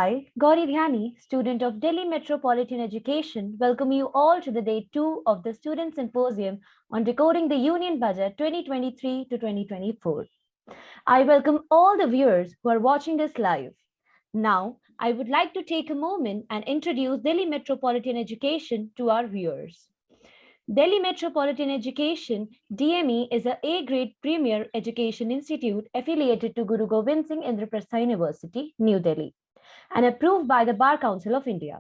I, Gauri Dhyani, student of Delhi Metropolitan Education, welcome you all to the day 2 of the Student Symposium on Decoding the Union Budget 2023 to 2024. I welcome all the viewers who are watching this live. Now, I would like to take a moment and introduce Delhi Metropolitan Education to our viewers. Delhi Metropolitan Education DME is a A-grade premier education institute affiliated to Guru Gobind Singh Indraprastha University, New Delhi, and approved by the Bar Council of India.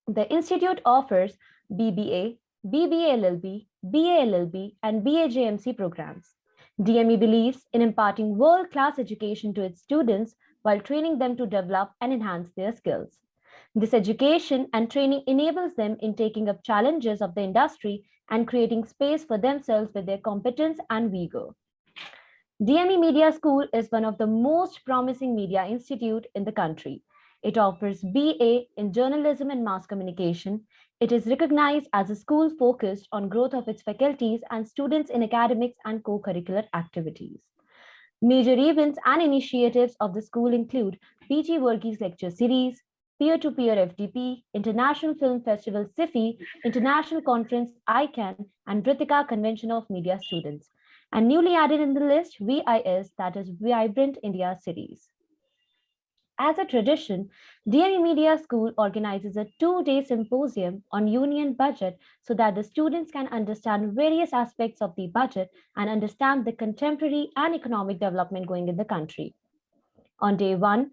The institute offers BBA, BBA LLB, BA LLB, and BA JMC programs. DME believes in imparting world-class education to its students while training them to develop and enhance their skills. This education and training enables them in taking up challenges of the industry and creating space for themselves with their competence and vigor. DME Media School is one of the most promising media institute in the country. It offers BA in journalism and mass communication. It is recognized as a school focused on growth of its faculties and students in academics and co-curricular activities. Major events and initiatives of the school include PG Varghese Lecture Series, Peer-to-Peer FDP, International Film Festival SIFI, International Conference ICANN, and Vritika Convention of Media Students. And newly added in the list, VIS, that is Vibrant India Series. As a tradition, DME Media School organizes a 2-day symposium on union budget so that the students can understand various aspects of the budget and understand the contemporary and economic development going in the country. On day 1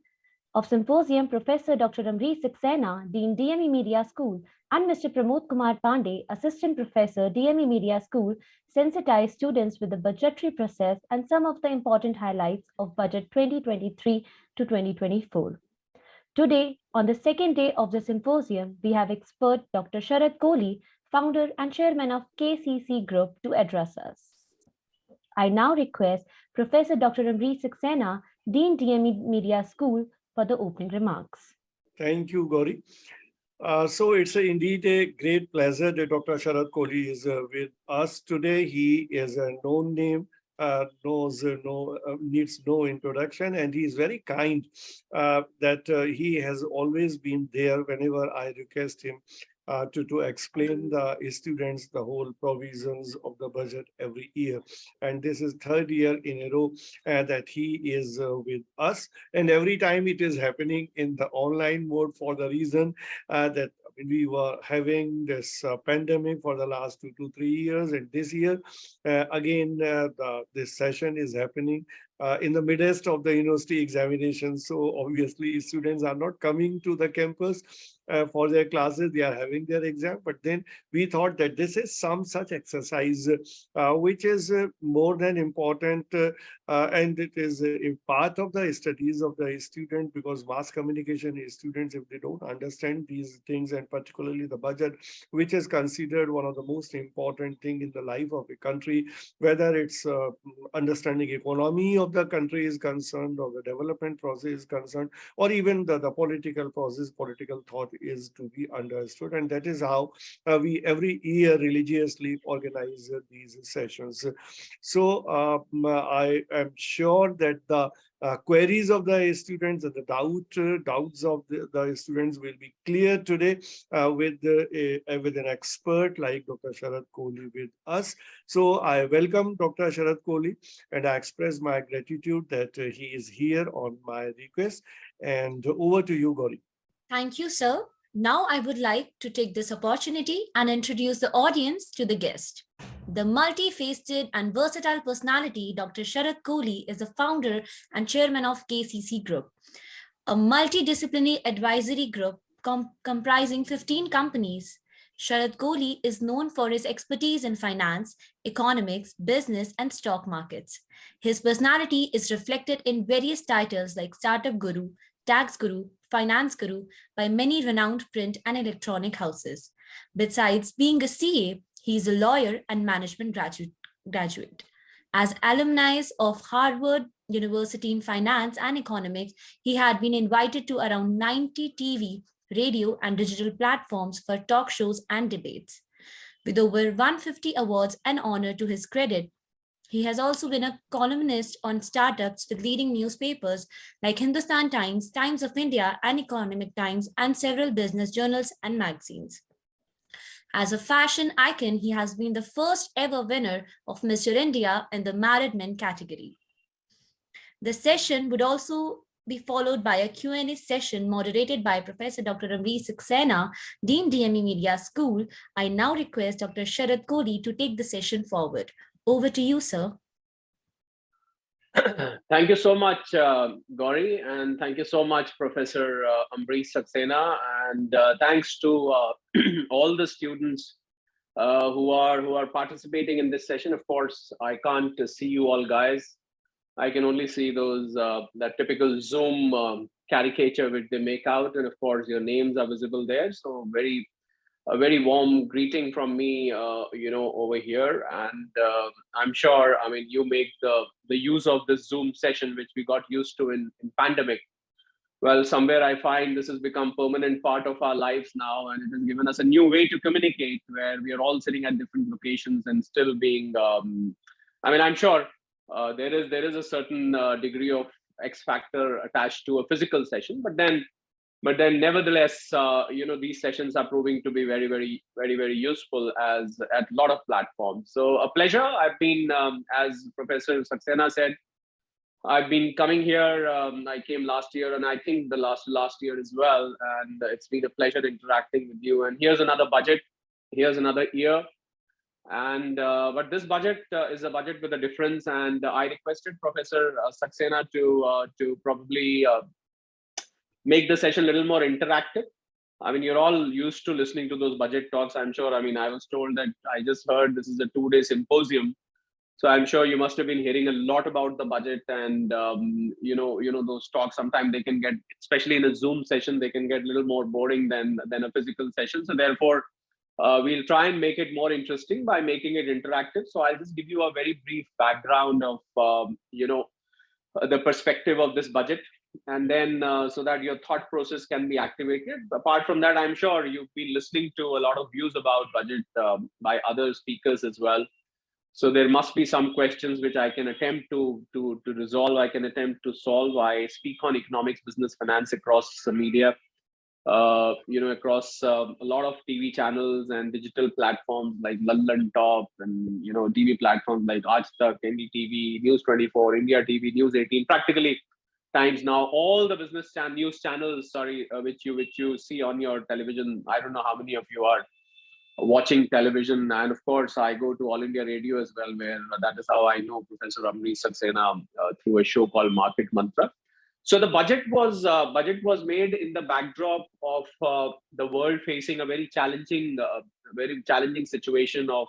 of symposium, Professor Dr. Amrish Saxena, Dean DME Media School, and Mr. Pramod Kumar Pandey, Assistant Professor, DME Media School, sensitized students with the budgetary process and some of the important highlights of Budget 2023 to 2024. Today, on the second day of the symposium, we have expert Dr. Sharad Kohli, founder and chairman of KCC Group, to address us. I now request Professor Dr. Amrish Saxena, Dean DME Media School, for the opening remarks. Thank you, Gauri. So it's indeed a great pleasure that Dr. Sharad Kohli is with us today. He is a known name, needs no introduction, and he is very kind that he has always been there whenever I request him to explain the students the whole provisions of the budget every year. And this is third year in a row that he is with us. And every time it is happening in the online mode for the reason that we were having this pandemic for the last 2 to 3 years. And this year, again, this session is happening in the midst of the university examinations. So obviously students are not coming to the campus for their classes, they are having their exam. But then we thought that this is some such exercise which is more than important and it is a part of the studies of the student, because mass communication is students, if they don't understand these things, and particularly the budget, which is considered one of the most important thing in the life of a country, whether it's understanding economy of the country is concerned, or the development process is concerned, or even the political process, political thought is to be understood. And that is how we every year religiously organize these sessions. So I am sure that the queries of the students and the doubts of the students will be clear today with an expert like Dr. Sharad Kohli with us. So I welcome Dr. Sharad Kohli, and I express my gratitude that he is here on my request. And over to you, Gauri. Thank you, sir. Now I would like to take this opportunity and introduce the audience to the guest. The multi-faceted and versatile personality, Dr. Sharad Kohli, is the founder and chairman of KCC Group, a multidisciplinary advisory group comprising 15 companies. Sharad Kohli is known for his expertise in finance, economics, business, and stock markets. His personality is reflected in various titles like Startup Guru, Tax Guru, Finance Guru by many renowned print and electronic houses. Besides being a CA, he is a lawyer and management graduate. As alumni of Harvard University in finance and economics, he had been invited to around 90 TV, radio, and digital platforms for talk shows and debates. With over 150 awards and honor to his credit, He has also been a columnist on startups with leading newspapers like Hindustan Times, Times of India, and Economic Times, and several business journals and magazines. As a fashion icon, he has been the first ever winner of Mr. India in the married men category. The session would also be followed by a Q&A session moderated by Professor Dr. Amrish Saxena, Dean DME Media School. I now request Dr. Sharad Kohli to take the session forward. Over to you, sir. Thank you so much, Gauri, and thank you so much, Professor Amrish Saxena, and thanks to all the students who are participating in this session. Of course, I can't see you all guys. I can only see those that typical Zoom caricature which they make out, and of course, your names are visible there. So a very warm greeting from me, over here. And I'm sure, I mean, you make the use of this Zoom session, which we got used to in pandemic. Well, somewhere I find this has become permanent part of our lives now, and it has given us a new way to communicate where we are all sitting at different locations and still being, I mean, I'm sure there is a certain degree of X factor attached to a physical session, but then nevertheless, these sessions are proving to be very, very, very, very useful as at a lot of platforms. So a pleasure. I've been, as Professor Saxena said, I've been coming here. I came last year, and I think the last year as well. And it's been a pleasure interacting with you. And here's another budget. Here's another year. And but this budget is a budget with a difference. And I requested Professor Saxena to probably make the session a little more interactive. I mean, you're all used to listening to those budget talks, I'm sure. I mean, I was told that I just heard this is a 2-day symposium. So I'm sure you must have been hearing a lot about the budget, and those talks. Sometimes they can get, especially in a Zoom session, they can get a little more boring than a physical session. So therefore, we'll try and make it more interesting by making it interactive. So I'll just give you a very brief background of the perspective of this budget, and then so that your thought process can be activated. Apart from that, I'm sure you've been listening to a lot of views about budget by other speakers as well. So there must be some questions which I can attempt to resolve. I can attempt to solve. I speak on economics, business, finance across the media, across a lot of TV channels and digital platforms like London Top, and TV platforms like Aaj Tak, NDTV, News 24, India TV, News 18, practically Times Now, all the business news channels. Sorry, which you see on your television. I don't know how many of you are watching television, and of course I go to All India Radio as well, where that is how I know Professor Amrish Saxena through a show called Market Mantra. So the budget was made in the backdrop of the world facing a very challenging situation of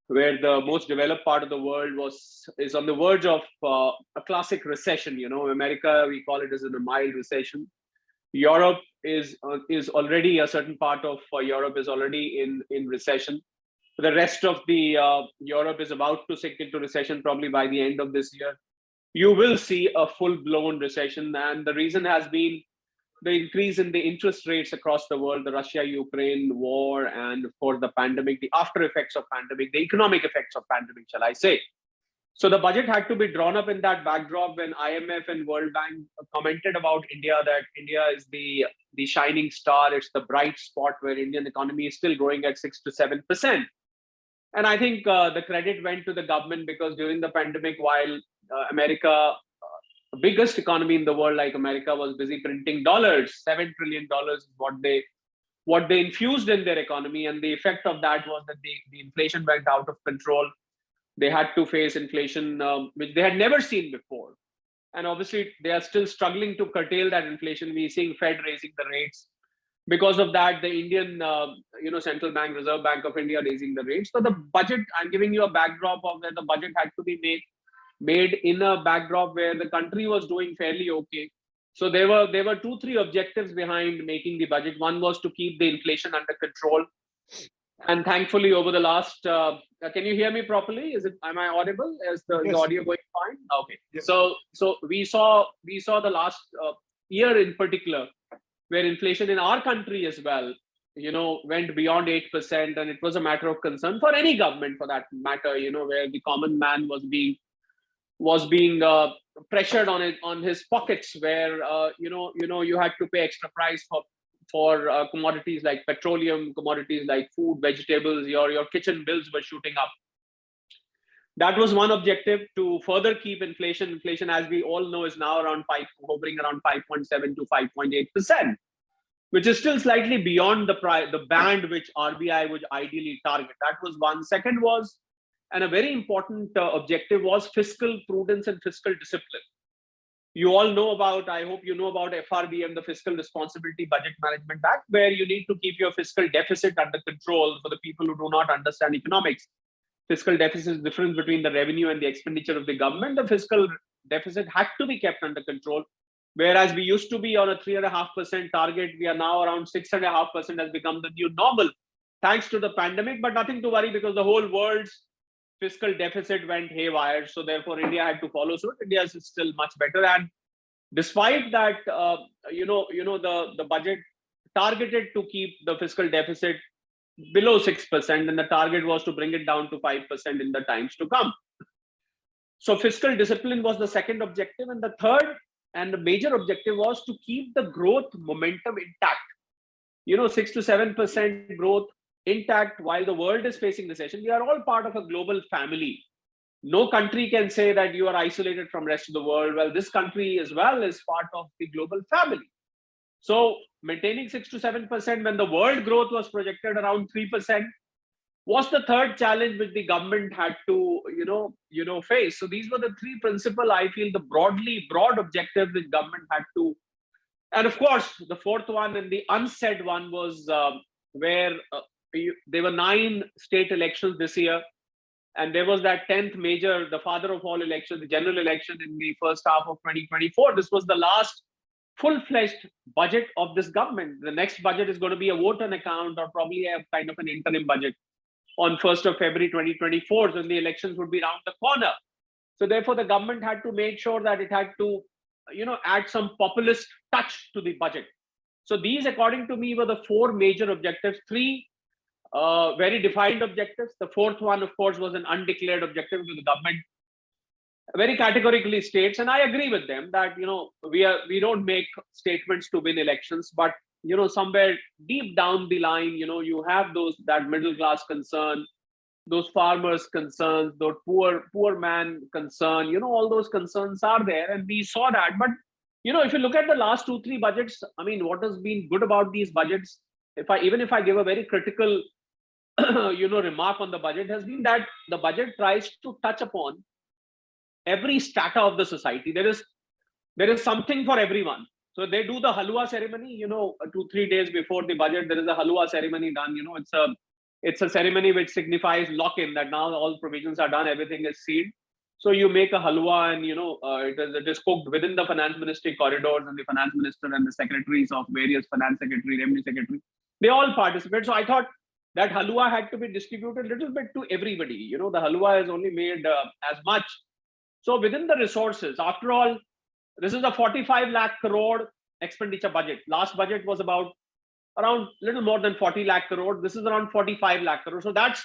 where the most developed part of the world is on the verge of a classic recession. America, we call it as a mild recession. Europe is already, a certain part of Europe is already in recession. The rest of the Europe is about to sink into recession probably by the end of this year. You will see a full-blown recession, and the reason has been the increase in the interest rates across the world, the Russia-Ukraine war, and of course the pandemic, the after effects of pandemic, the economic effects of pandemic, shall I say. So the budget had to be drawn up in that backdrop when IMF and World Bank commented about India, that India is the shining star. It's the bright spot where Indian economy is still growing at 6 to 7%. And I think the credit went to the government, because during the pandemic, while America, the biggest economy in the world like America, was busy printing dollars, $7 trillion is what they infused in their economy. And the effect of that was that the inflation went out of control. They had to face inflation, which they had never seen before. And obviously, they are still struggling to curtail that inflation. We're seeing Fed raising the rates. Because of that, the Indian, Central Bank, Reserve Bank of India raising the rates. So the budget, I'm giving you a backdrop of where the budget had to be made in a backdrop where the country was doing fairly okay. So there were 2-3 objectives behind making the budget. One was to keep the inflation under control. And thankfully, over the last, can you hear me properly? Am I audible? Is the audio going fine? Okay. Yes. So we saw the last year in particular, where inflation in our country as well went beyond 8%, and it was a matter of concern for any government, for that matter, where the common man was being pressured on his pockets, where you had to pay extra price for commodities like petroleum, commodities like food, vegetables. Your kitchen bills were shooting up. That was one objective, to further keep inflation. Inflation, as we all know, is now hovering around 5.7 to 5.8%, which is still slightly beyond the band which RBI would ideally target. That was one. Second was, and a very important objective, was fiscal prudence and fiscal discipline. You all know about, I hope you know about FRBM, the Fiscal Responsibility Budget Management Act, where you need to keep your fiscal deficit under control. For the people who do not understand economics, fiscal deficit is the difference between the revenue and the expenditure of the government. The fiscal deficit had to be kept under control. Whereas we used to be on a 3.5% target, we are now around 6.5% has become the new normal, thanks to the pandemic. But nothing to worry, because the whole world's fiscal deficit went haywire. So therefore, India had to follow suit. India is still much better. And despite that, the budget targeted to keep the fiscal deficit below 6%, and the target was to bring it down to 5% in the times to come. So fiscal discipline was the second objective. And the third and the major objective was to keep the growth momentum intact. 6 to 7% growth intact while the world is facing recession. We are all part of a global family. No country can say that you are isolated from rest of the world. Well, this country as well is part of the global family. So maintaining 6 to 7% when the world growth was projected around 3% was the third challenge which the government had to face. So these were the three principal, I feel, the broad objectives which government had to. And of course, the fourth one and the unsaid one was where there were 9 state elections this year, and there was that 10th major, the father of all elections, the general election in the first half of 2024. This was the last full-fledged budget of this government. The next budget is going to be a vote on account, or probably a kind of an interim budget on 1st of February 2024, when the elections would be around the corner. So therefore, the government had to make sure that it had to, add some populist touch to the budget. So these, according to me, were the 4 major objectives. 3 very defined objectives. The fourth one, of course, was an undeclared objective to the government very categorically states, and I agree with them, that we don't make statements to win elections, but somewhere deep down the line, you have that middle class concern, those farmers concerns, those poor man concern, all those concerns are there, and we saw that. But if you look at the last 2-3 budgets, I mean, what has been good about these budgets, if I give a very critical remark on the budget, has been that the budget tries to touch upon every strata of the society. There is something for everyone. So they do the halwa ceremony, 2-3 days before the budget, there is a halwa ceremony done. It's a ceremony which signifies lock-in, that now all provisions are done, everything is sealed. So you make a halwa, and it is cooked within the finance ministry corridors, and the finance minister and the secretaries of various finance secretary, revenue secretary, they all participate. So I thought that halwa had to be distributed a little bit to everybody. The halwa is only made as much. So within the resources, after all, this is a 45 lakh crore expenditure budget. Last budget was around little more than 40 lakh crore. This is around 45 lakh crore. So that's,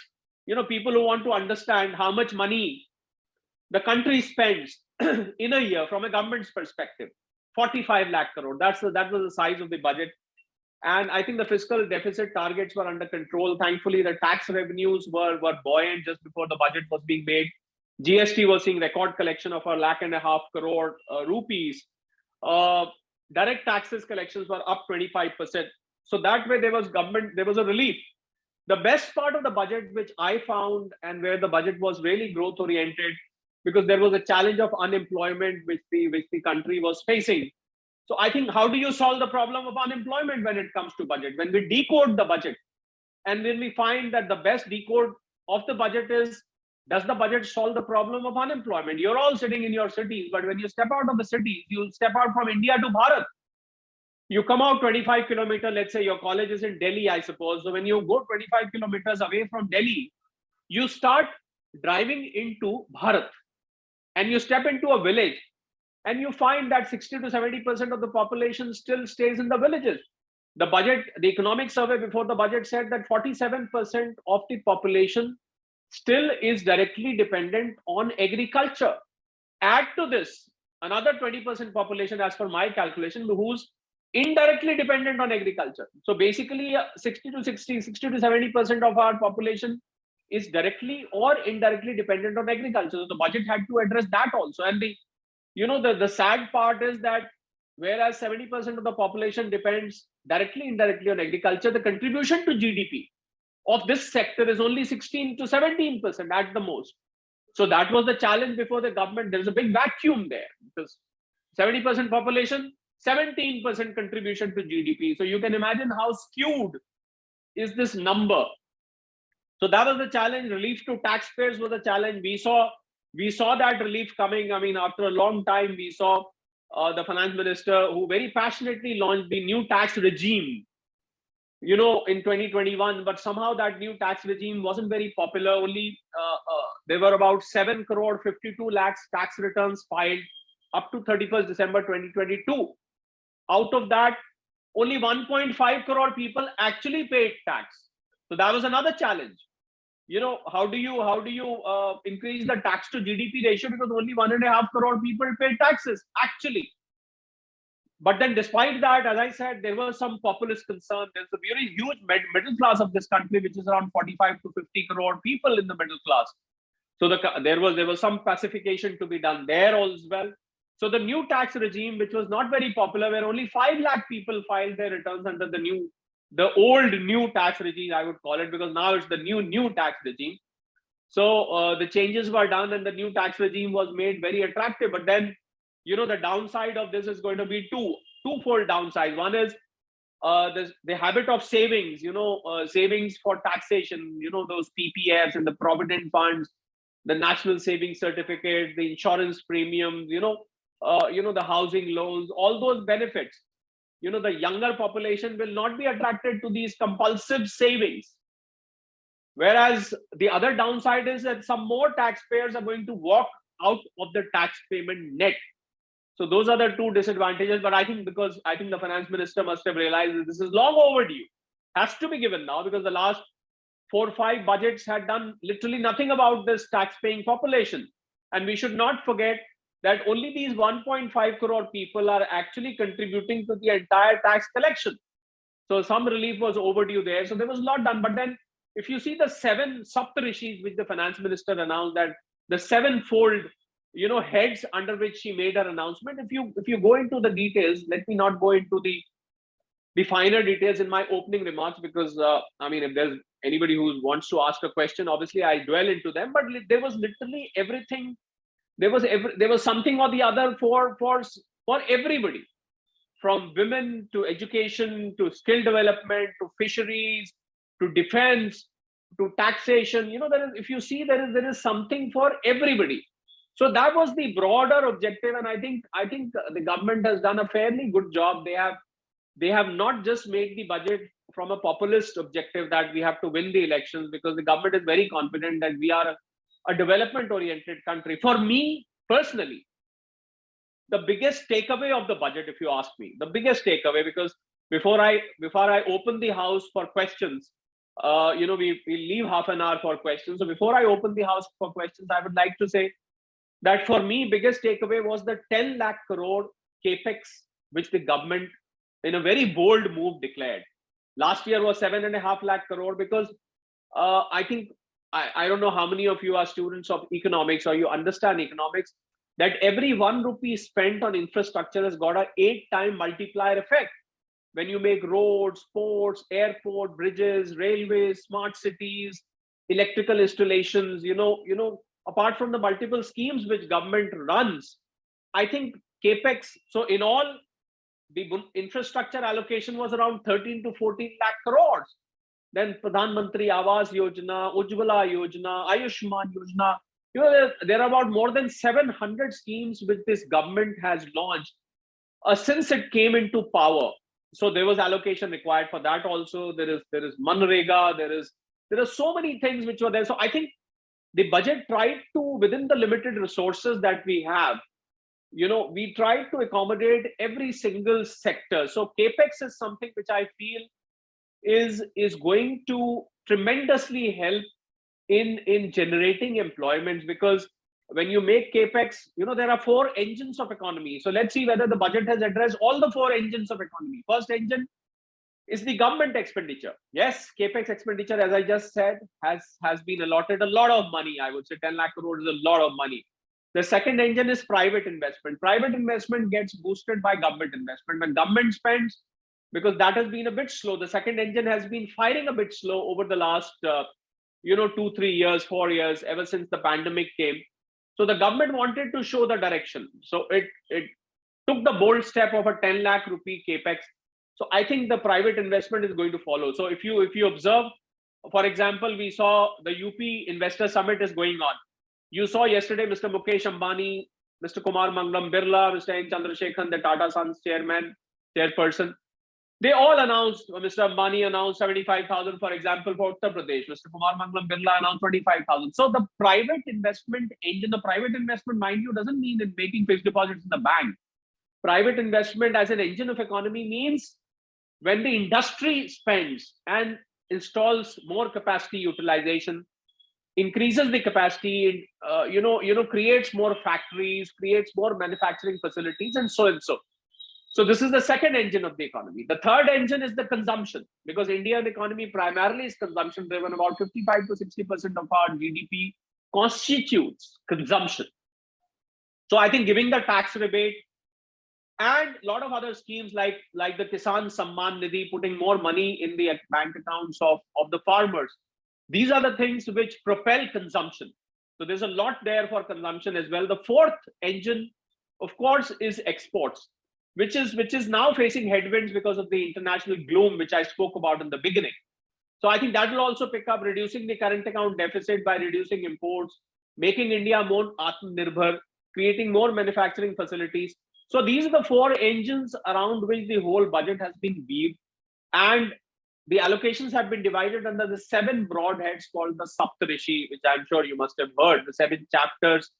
people who want to understand how much money the country spends in a year from a government's perspective, 45 lakh crore. That was the size of the budget. And I think the fiscal deficit targets were under control. Thankfully, the tax revenues were buoyant just before the budget was being made. GST was seeing record collection of 1.5 crore rupees. Direct taxes collections were up 25%. So that way there was a relief. The best part of the budget, which I found, and where the budget was really growth oriented, because there was a challenge of unemployment which the country was facing. So I think, how do you solve the problem of unemployment when it comes to budget? When we decode the budget, and then we find that the best decode of the budget is, does the budget solve the problem of unemployment? You're all sitting in your cities, but when you step out of the cities, you step out from India to Bharat. You come out 25 kilometers, let's say your college is in Delhi, I suppose. So when you go 25 kilometers away from Delhi, you start driving into Bharat, and you step into a village, and you find that 60 to 70% of the population still stays in the villages. The budget, the economic survey before the budget said that 47% of the population still is directly dependent on agriculture. Add to this another 20% population, as per my calculation, who's indirectly dependent on agriculture. So basically, 60 to 70% of our population is directly or indirectly dependent on agriculture. So the budget had to address that also. And the sad part is that whereas 70% of the population depends directly, indirectly on agriculture, the contribution to GDP of this sector is only 16 to 17% at the most. So that was the challenge before the government. There's a big vacuum there because 70% population, 17% contribution to GDP. So you can imagine how skewed is this number. So that was the challenge. Relief to taxpayers was a challenge. We saw that relief coming. I mean, after a long time, we saw the finance minister who very passionately launched the new tax regime, in 2021, but somehow that new tax regime wasn't very popular. Only there were about 7 crore 52 lakhs tax returns filed up to 31st December 2022. Out of that, only 1.5 crore people actually paid tax. So that was another challenge. How do you increase the tax to GDP ratio, because only 1.5 crore people paid taxes actually. But then despite that, as I said, there was some populist concern. There's a very huge middle class of this country, which is around 45 to 50 crore people in the middle class. So there was some pacification to be done there as well. So the new tax regime, which was not very popular, where only 5 lakh people filed their returns under the old new tax regime, I would call it, because now it's the new tax regime. So the changes were done and the new tax regime was made very attractive. But then, the downside of this is going to be twofold downside. One is the habit of savings, savings for taxation, those PPFs and the provident funds, the national savings certificate, the insurance premiums, the housing loans, all those benefits. The younger population will not be attracted to these compulsive savings. Whereas the other downside is that some more taxpayers are going to walk out of the tax payment net. So those are the two disadvantages. But I think the finance minister must have realized that this is long overdue, has to be given now, because the last 4 or 5 budgets had done literally nothing about this tax-paying population. And we should not forget that only these 1.5 crore people are actually contributing to the entire tax collection. So some relief was overdue there. So there was a lot done. But then if you see the 7 Saptarishis, which the finance minister announced, that the 7-fold heads under which she made her announcement, if you go into the details, let me not go into the finer details in my opening remarks, because if there's anybody who wants to ask a question, obviously I dwell into them. But there was literally everything. There was something or the other for everybody, from women to education to skill development to fisheries to defense to taxation. If you see, there is something for everybody. So that was the broader objective, and I think the government has done a fairly good job. They have not just made the budget from a populist objective that we have to win the elections, because the government is very confident that we are a development-oriented country. For me personally, the biggest takeaway of the budget, if you ask me, the biggest takeaway, because before I open the house for questions, we leave half an hour for questions. So before I open the house for questions, I would like to say that for me, biggest takeaway was the 10 lakh crore capex, which the government, in a very bold move, declared. Last year was 7.5 lakh crore, because I think, I don't know how many of you are students of economics or you understand economics, that every 1 rupee spent on infrastructure has got an 8-time multiplier effect. When you make roads, ports, airport, bridges, railways, smart cities, electrical installations, apart from the multiple schemes which government runs, I think capex, so in all, the infrastructure allocation was around 13 to 14 lakh crores. Then Pradhan Mantri Awas Yojana, Ujjwala Yojana, Ayushman Yojana, there are about more than 700 schemes which this government has launched since it came into power. So there was allocation required for that also. There is Manrega, there are so many things which were there. So I think the budget tried to, within the limited resources that we have, we tried to accommodate every single sector. So capex is something which I feel is going to tremendously help in generating employment, because when you make capex, there are four engines of economy. So let's see whether the budget has addressed all the four engines of economy. First engine is the government expenditure. Yes, capex expenditure, as I just said, has been allotted a lot of money. I would say 10 lakh crores is a lot of money. The second engine is private investment. Private investment gets boosted by government investment. When government spends, because that has been a bit slow, the second engine has been firing a bit slow over the last 2-3 years, 4 years, ever since the pandemic came. So the government wanted to show the direction, so it took the bold step of a 10 lakh rupee capex. So I think the private investment is going to follow. So if you observe, for example, we saw the UP Investor Summit is going on. You saw yesterday Mr. Mukesh Ambani, Mr. Kumar Mangalam Birla, Mr. N. Chandrasekhan, the Tata Sons chairperson. They all announced, Mr. Ambani announced 75,000, for example, for Uttar Pradesh. Mr. Kumar Mangalam Birla announced 25,000. So the private investment engine, the private investment, mind you, doesn't mean in making fixed deposits in the bank. Private investment as an engine of economy means when the industry spends and installs more capacity utilization, increases the capacity, creates more factories, creates more manufacturing facilities, and so and so. So this is the second engine of the economy. The third engine is the consumption, because Indian economy primarily is consumption driven. About 55 to 60% of our GDP constitutes consumption. So I think giving the tax rebate and a lot of other schemes like the Kisan Samman Nidhi, putting more money in the bank accounts of the farmers, these are the things which propel consumption. So there's a lot there for consumption as well. The fourth engine, of course, is exports, which is now facing headwinds because of the international gloom, which I spoke about in the beginning. So I think that will also pick up, reducing the current account deficit by reducing imports, making India more Atmanirbhar, creating more manufacturing facilities. So these are the four engines around which the whole budget has been weaved. And the allocations have been divided under the 7 broad heads called the Saptarishi, which I'm sure you must have heard, the 7 chapters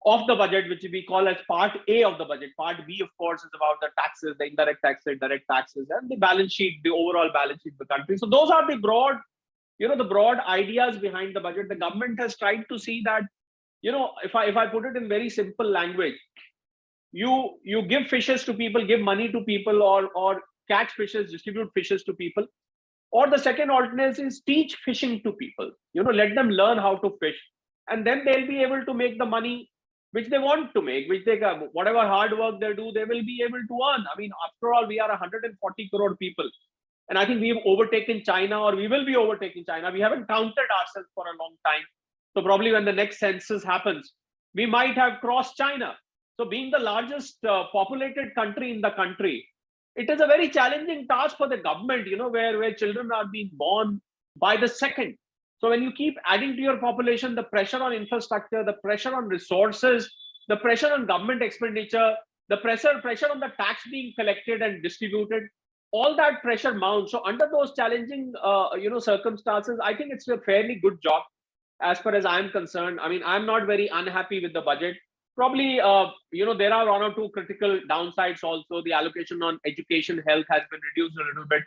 of the budget, which we call as part A of the budget. Part B, of course, is about the taxes, the indirect taxes, direct taxes, and the balance sheet, the overall balance sheet of the country. So those are the broad, the broad ideas behind the budget. The government has tried to see that, if I put it in very simple language, you give fishes to people, give money to people, or catch fishes, distribute fishes to people. Or the second alternative is teach fishing to people, let them learn how to fish, and then they'll be able to make the money which they want to make, which they whatever hard work they do, they will be able to earn. I mean, after all, we are 140 crore people, and I think we've overtaken China, or we will be overtaking China. We haven't counted ourselves for a long time, so probably when the next census happens, we might have crossed China. So being the largest populated country in the country, it is a very challenging task for the government, where children are being born by the second. So when you keep adding to your population, the pressure on infrastructure, the pressure on resources, the pressure on government expenditure, the pressure on the tax being collected and distributed, all that pressure mounts. So under those challenging, circumstances, I think it's a fairly good job as far as I'm concerned. I mean, I'm not very unhappy with the budget. Probably, there are 1 or 2 critical downsides also. The allocation on education, health has been reduced a little bit.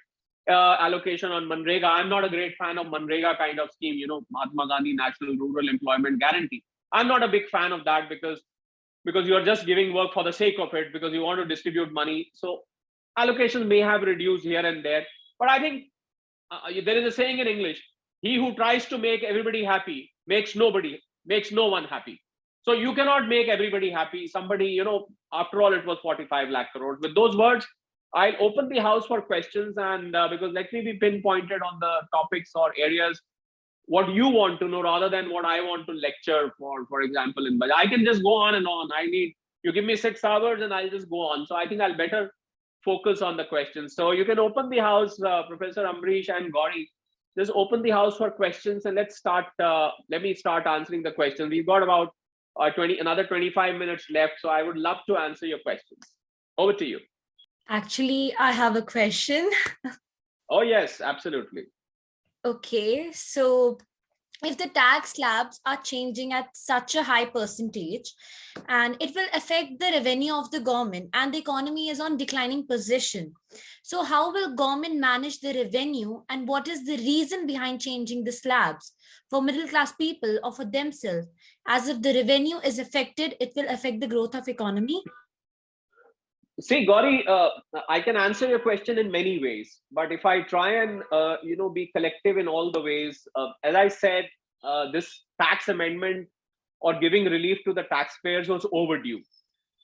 Allocation on Manrega. I'm not a great fan of Manrega kind of scheme, Mahatma Gandhi National Rural Employment Guarantee. I'm not a big fan of that because you're just giving work for the sake of it, because you want to distribute money. So allocations may have reduced here and there. But I think there is a saying in English, he who tries to make everybody happy makes no one happy. So you cannot make everybody happy. Somebody, after all, it was 45 lakh crores. With those words, I'll open the house for questions, and because let me be pinpointed on the topics or areas what you want to know rather than what I want to lecture for example, in budget. I can just go on and on. You give me 6 hours and I'll just go on. So I think I'll better focus on the questions. So you can open the house, Professor Ambrish and Gauri. Just open the house for questions, and let's start. Let me start answering the questions. We've got about another 25 minutes left, so I would love to answer your questions. Over to you. Actually, I have a question. Oh, yes, absolutely. Okay, so if the tax slabs are changing at such a high percentage, and it will affect the revenue of the government, and the economy is on declining position. So how will government manage the revenue, and what is the reason behind changing the slabs for middle class people or for themselves? As if the revenue is affected, it will affect the growth of economy. See, Gauri, I can answer your question in many ways, but if I try and be collective in all the ways, as I said, this tax amendment or giving relief to the taxpayers was overdue,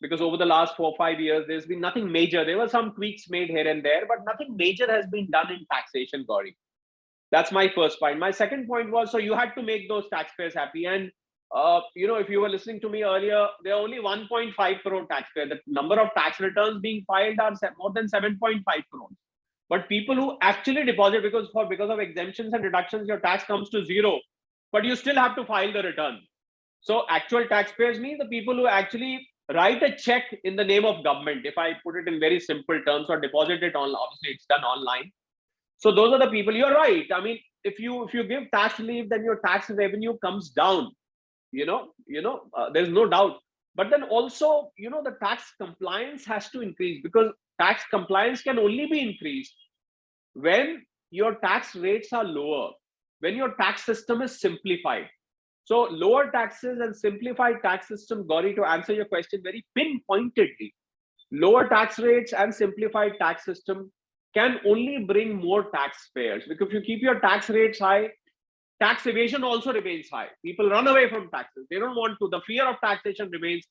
because over the last 4 or 5 years, there's been nothing major. There were some tweaks made here and there, but nothing major has been done in taxation, Gauri. That's my first point. My second point was, so you had to make those taxpayers happy. And, if you were listening to me earlier, there are only 1.5 crore taxpayers. The number of tax returns being filed are more than 7.5 crores. But people who actually deposit, because of exemptions and deductions, your tax comes to zero, but you still have to file the return. So actual taxpayers mean the people who actually write a check in the name of government, if I put it in very simple terms, or deposit it on, obviously it's done online. So those are the people. You're right. I mean, if you give tax relief, then your tax revenue comes down. There's no doubt. But then also, the tax compliance has to increase, because tax compliance can only be increased when your tax rates are lower, when your tax system is simplified. So lower taxes and simplified tax system, Gauri, to answer your question very pinpointedly, lower tax rates and simplified tax system can only bring more taxpayers. Because if you keep your tax rates high, tax evasion also remains high. People run away from taxes. They don't want to. The fear of taxation remains.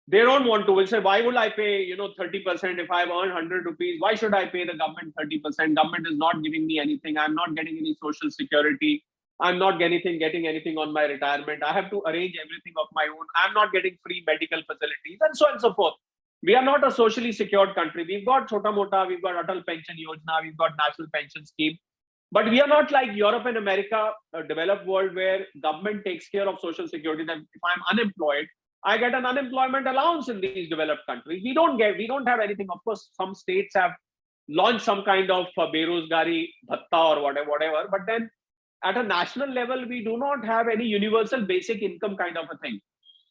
They don't want to. Will say, why would I pay 30% if I've earned 100 rupees? Why should I pay the government 30%? Government is not giving me anything. I'm not getting any social security. I'm not getting anything on my retirement. I have to arrange everything of my own. I'm not getting free medical facilities, and so on and so forth. We are not a socially secured country. We've got Chota Mota, we've got Atal Pension Yojana, we've got National Pension Scheme. But we are not like Europe and America, a developed world, where government takes care of social security. That if I'm unemployed, I get an unemployment allowance in these developed countries. We don't have anything. Of course, some states have launched some kind of Berozgari bhatta or whatever. But then at a national level, we do not have any universal basic income kind of a thing.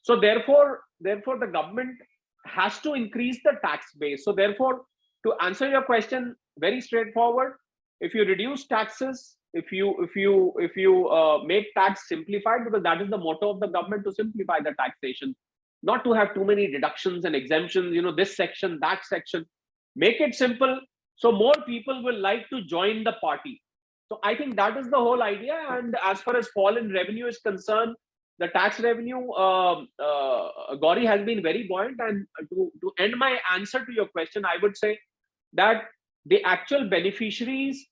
So therefore, the government has to increase the tax base. So therefore, to answer your question, very straightforward, if you reduce taxes, if you make tax simplified, because that is the motto of the government, to simplify the taxation, not to have too many deductions and exemptions, this section, that section, make it simple, so more people will like to join the party. So I think that is the whole idea. And as far as fall in revenue is concerned, the tax revenue, Gauri, has been very buoyant. And to end my answer to your question, I would say that the actual beneficiaries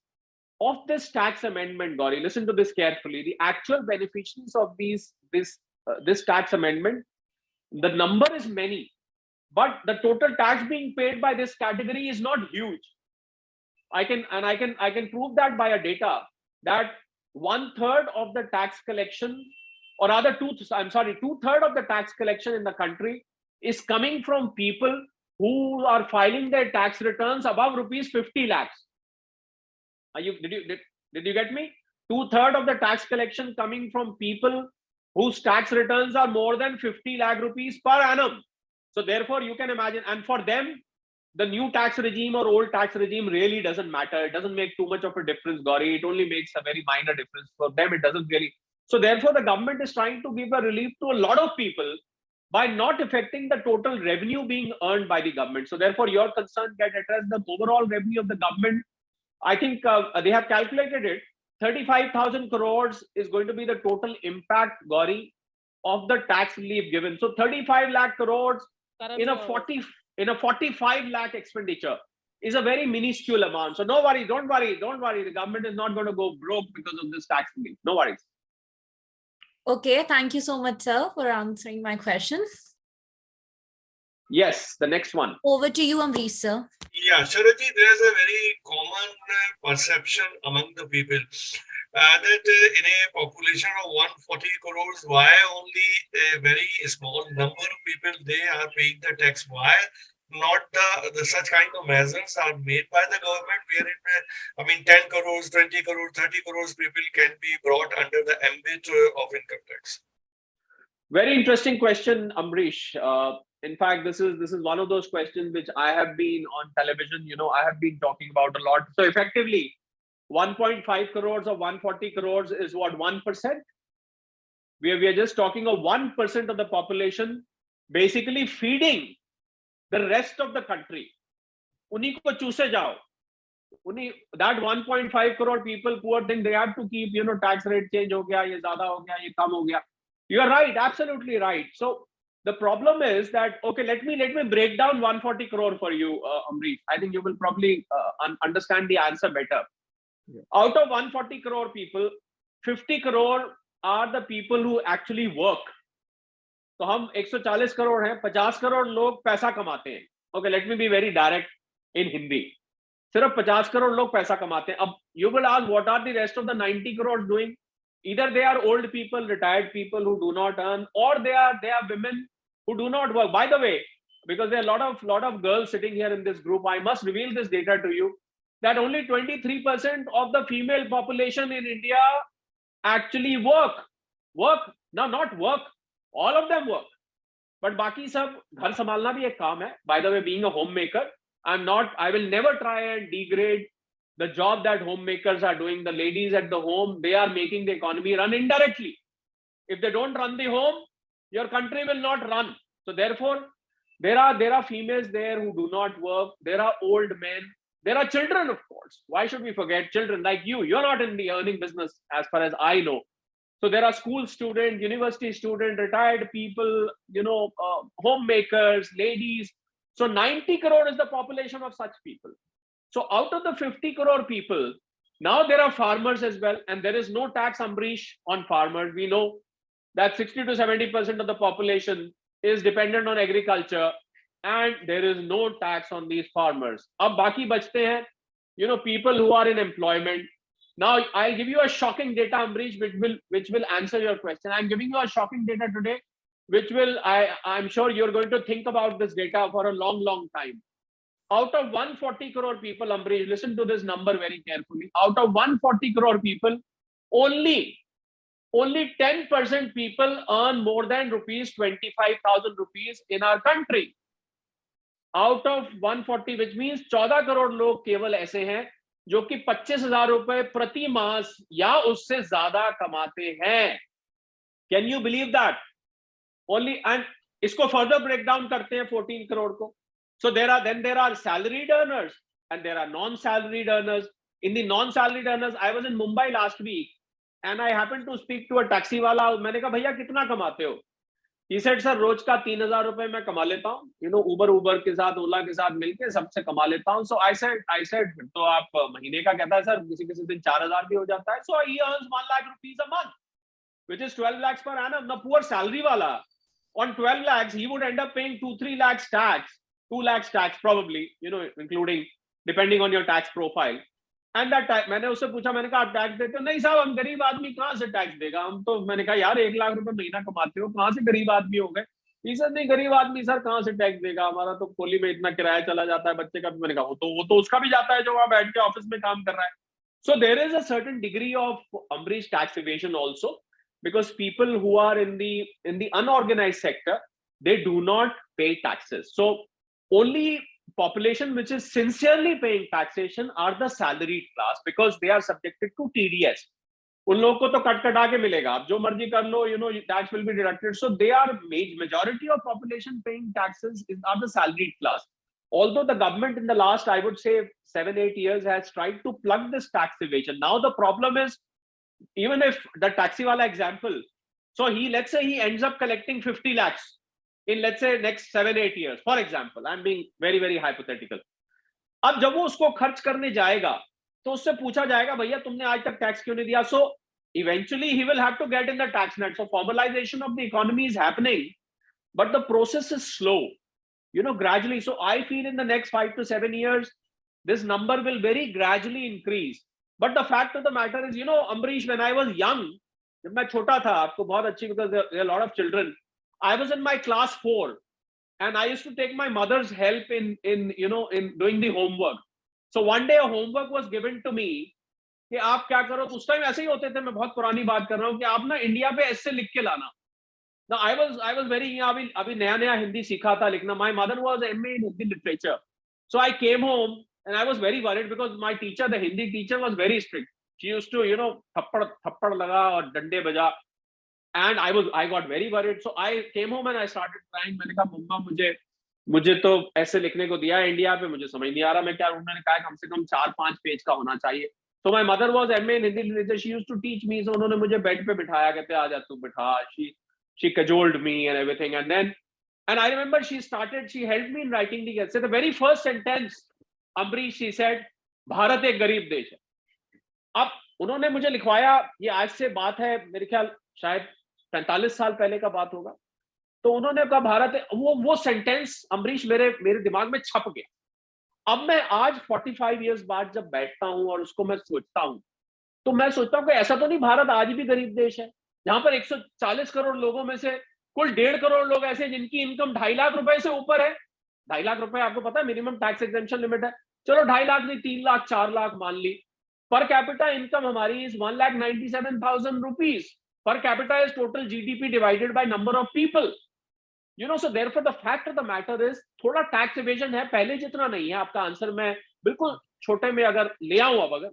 of this tax amendment, Gauri, listen to this carefully. The actual beneficiaries of this tax amendment, the number is many, but the total tax being paid by this category is not huge. I can prove that by a data that 1/3 of the tax collection, or rather 2/3 of the tax collection in the country is coming from people who are filing their tax returns above rupees 50 lakhs. Did you get me? 2/3 of the tax collection coming from people whose tax returns are more than 50 lakh rupees per annum. So therefore, you can imagine, and for them, the new tax regime or old tax regime really doesn't matter. It doesn't make too much of a difference, Gauri. It only makes a very minor difference. For them, it doesn't really. So therefore, the government is trying to give a relief to a lot of people by not affecting the total revenue being earned by the government. So therefore, your concern get addressed. The overall revenue of the government, I think they have calculated it. 35,000 crores is going to be the total impact, Gauri, of the tax relief given. So 35 lakh crores in a 45 lakh expenditure is a very minuscule amount. So no worries, don't worry. The government is not going to go broke because of this tax relief. No worries. Okay, thank you so much, sir, for answering my questions. Yes, the next one. Over to you, Amrish, sir. Yeah, Sharaji, there's a very common perception among the people that in a population of 140 crores, why only a very small number of people they are paying the tax? Why not the such kind of measures are made by the government where it, I mean, 10 crores, 20 crores, 30 crores people can be brought under the ambit of income tax? Very interesting question, Amrish. In fact, this is one of those questions which I have been on television. I have been talking about a lot. So effectively, 1.5 crores or 140 crores is what, 1%? We are just talking of 1% of the population basically feeding the rest of the country. Unhi ko chuse jao. That 1.5 crore people, poor thing, they have to keep, tax rate change ho gaya, ye zyada ho gaya, ye kam ho gaya. You are right, absolutely right. So the problem is that, okay, let me break down 140 crore for you, Amrish. I think you will probably understand the answer better. Yeah. Out of 140 crore people, 50 crore are the people who actually work. तो हम 140 करोड़ हैं, 50 करोड़ लोग पैसा कमाते हैं. Okay, let me be very direct in Hindi. सिर्फ 50 करोड़ लोग पैसा कमाते हैं. अब you will ask, what are the rest of the 90 crores doing? Either they are old people, retired people who do not earn, or they are women who do not work. By the way, because there are a lot of girls sitting here in this group, I must reveal this data to you, that only 23% of the female population in India actually work. Now, not work, all of them work, but बाकी सब घर संभालना भी एक काम है. By the way, being a homemaker, I will never try and degrade the job that homemakers are doing. The ladies at the home, they are making the economy run indirectly. If they don't run the home, your country will not run. So therefore, there are females there who do not work. There are old men. There are children, of course. Why should we forget children like you? You're not in the earning business as far as I know. So there are school students, university students, retired people, homemakers, ladies. So 90 crore is the population of such people. So out of the 50 crore people, now there are farmers as well, and there is no tax, Amrish, on farmers. We know that 60 to 70% of the population is dependent on agriculture, and there is no tax on these farmers. Ab baki bachte hain, people who are in employment. Now I'll give you a shocking data, Amrish, which will answer your question. I'm giving you a shocking data today, which I'm sure you're going to think about this data for a long time. Out of 140 crore people, Amrish, listen to this number very carefully. Out of 140 crore people, only 10% people earn more than rupees 25,000 rupees in our country. Out of 140, which means 14 crore लोग केवल ऐसे हैं जो कि 25,000 रुपए प्रति मास या उससे ज्यादा कमाते हैं. Can you believe that? Only, and इसको further break down करते हैं 14 crore को. So there are salaried earners and there are non-salaried earners. In the non-salaried earners, I was in Mumbai last week and I happened to speak to a taxi wala. मैंने कहा भैया कितना कमाते हो? He said, sir रोज का 3,000 रुपए मैं कमा लेता हूँ. उबर के साथ, ओला के साथ मिलके सबसे कमा लेता हूँ. So I said तो आप महीने का कहता है सर, किसी दिन 4,000 भी हो जाता है. So he earns 1 lakh rupees a month, which is 12 lakhs per annum. Now poor salary wala, on 12 lakhs he would end up paying 2-3 lakhs tax, 2 lakhs tax probably, including depending on your tax profile. And that time मैंने उससे पूछा, मैंने कहा आप tax देते हो? नहीं साहब, हम गरीब आदमी कहाँ से टैक्स देगा, हम तो. मैंने कहा यार 1 लाख रुपए महीना कमाते हो, कहाँ से गरीब आदमी हो गए? सर नहीं, गरीब आदमी सर कहाँ से टैक्स देगा, हमारा तो कोली में इतना किराया चला जाता है बच्चे का भी. मैंने कहा वो तो उसका भी जाता है जो वहां बैठ के ऑफिस में काम कर रहा है. So there is a certain degree of Amrish tax evasion also, because people who are in the unorganized sector, they do not pay taxes. So only population which is sincerely paying taxation are the salaried class, because they are subjected to TDS. उन लोगों को तो cut के मिलेगा, आप जो मर्जी कर लो, tax will be deducted. So they are majority of population paying taxes are the salaried class. Although the government in the last, I would say 7-8 years has tried to plug this tax evasion. Now the problem is, even if the taxi wala example, so let's say he ends up collecting 50 lakhs in, let's say, next 7-8 years, for example. I'm being very hypothetical. अब जब वो उसको खर्च करने जाएगा तो उससे पूछा जाएगा भैया तुमने आज तक टैक्स क्यों नहीं दिया. So eventually he will have to get in the tax net. So formalization of the economy is happening, but the process is slow, gradually. So I feel in the next 5 to 7 years, this number will very gradually increase. But the fact of the matter is, Amrish, when I was young, जब मैं छोटा था, आपको बहुत अच्छी, because there are a lot of children, I was in my class 4. and I used to take my mother's help in doing the homework. So one day a homework was given to me कि आप क्या करो, तो उस time ऐसे ही होते थे, मैं बहुत पुरानी बात कर रहा हूँ, कि आप ना इंडिया पे ऐसे लिख के लाना. Now I was very अभी नया नया हिंदी सीखा था लिखना. My mother was MA in Hindi literature, so I came home and I was very worried because my teacher, the Hindi teacher, was very strict. She used to थप्पड़ लगा और डंडे बजा, and I got very worried. So I came home and I started crying. मैंने कहा मम्मा मुझे तो ऐसे लिखने को दिया है इंडिया पे, मुझे समझ नहीं आ रहा मैं क्या. उन्होंने कहा कम से कम 4-5 पेज का होना चाहिए. So my mother was MA in Hindi literature. She used to teach me. So उन्होंने मुझे बेड पे बिठाया, कहते आ जा तू बिठा. She cajoled me and everything, and I remember she helped me in writing the essay. The very first sentence, Ambrish, she said, Bharat एक गरीब देश है. अब उन्होंने मुझे लिखवाया, ये आज से बात है मेरे ख्याल शायद 45 साल पहले का बात होगा. तो उन्होंने कहा भारत, वो सेंटेंस अमरीश मेरे दिमाग में छप गया. अब मैं आज 45 इयर्स बाद जब बैठता हूं और उसको मैं सोचता हूं, तो मैं सोचता हूं कि ऐसा तो नहीं, भारत आज भी गरीब देश है, जहां पर 140 करोड़ लोगों में से कुल 1.5 करोड़ लोग ऐसे जिनकी इनकम 2.5 लाख रुपए से ऊपर है. 2.5 लाख रुपए आपको पता है मिनिमम टैक्स एग्जेम्पशन लिमिट है. चलो 2.5 लाख नहीं, 3 लाख 4 लाख मान ली. पर कैपिटा इनकम हमारी is 1,97,000 rupees. Per capita is total GDP divided by number of people. So therefore the fact of the matter is थोड़ा टैक्स एवेजन है, पहले जितना नहीं है. आपका आंसर मैं बिल्कुल छोटे में अगर ले आऊं, अब अगर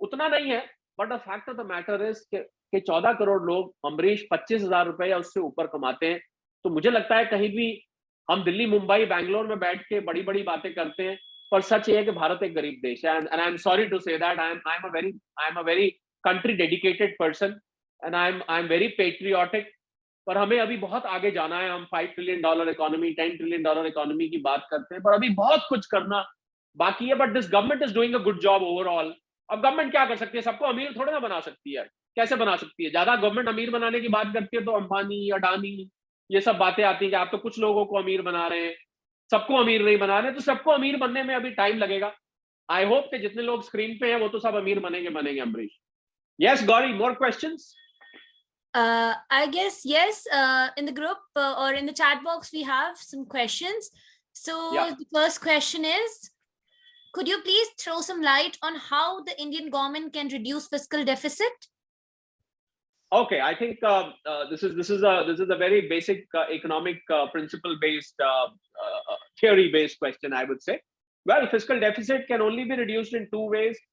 उतना नहीं है, but the fact of the matter is कि 14 करोड़ लोग अमरीश 25,000 रुपए या उससे ऊपर कमाते हैं. तो मुझे लगता है कहीं भी हम दिल्ली, मुंबई, बैंगलोर में बैठ के बड़ी बड़ी बातें करते हैं, पर सच ये है कि भारत एक गरीब देश है. And I am sorry to say that I am a very country dedicated person and I am very patriotic. पर हमें अभी बहुत आगे जाना है. हम $5 ट्रिलियन इकोनॉमी, $10 ट्रिलियन इकोनॉमी की बात करते हैं, पर अभी बहुत कुछ करना बाकी है. But this government is doing a good job overall. अब गवर्नमेंट क्या कर सकती है? सबको अमीर थोड़ा ना बना सकती है. कैसे बना सकती है? ज्यादा गवर्नमेंट अमीर बनाने की बात करती है तो अंबानी, अडानी, ये सब बातें आती हैं कि आप तो कुछ लोगों को अमीर बना रहे हैं, सबको अमीर नहीं बना रहे. तो सबको अमीर बनने में अभी टाइम लगेगा. आई होप कि जितने लोग स्क्रीन पे हैं वो तो सब अमीर बनेंगे Amrish. Yes Gauri, more questions? I guess yes. In the group or in the chat box, we have some questions. So the first question is, could you please throw some light on how the Indian government can reduce fiscal deficit? Okay, I think this is a very basic economic principle based theory based question, I would say. Well, fiscal deficit can only be reduced in two ways.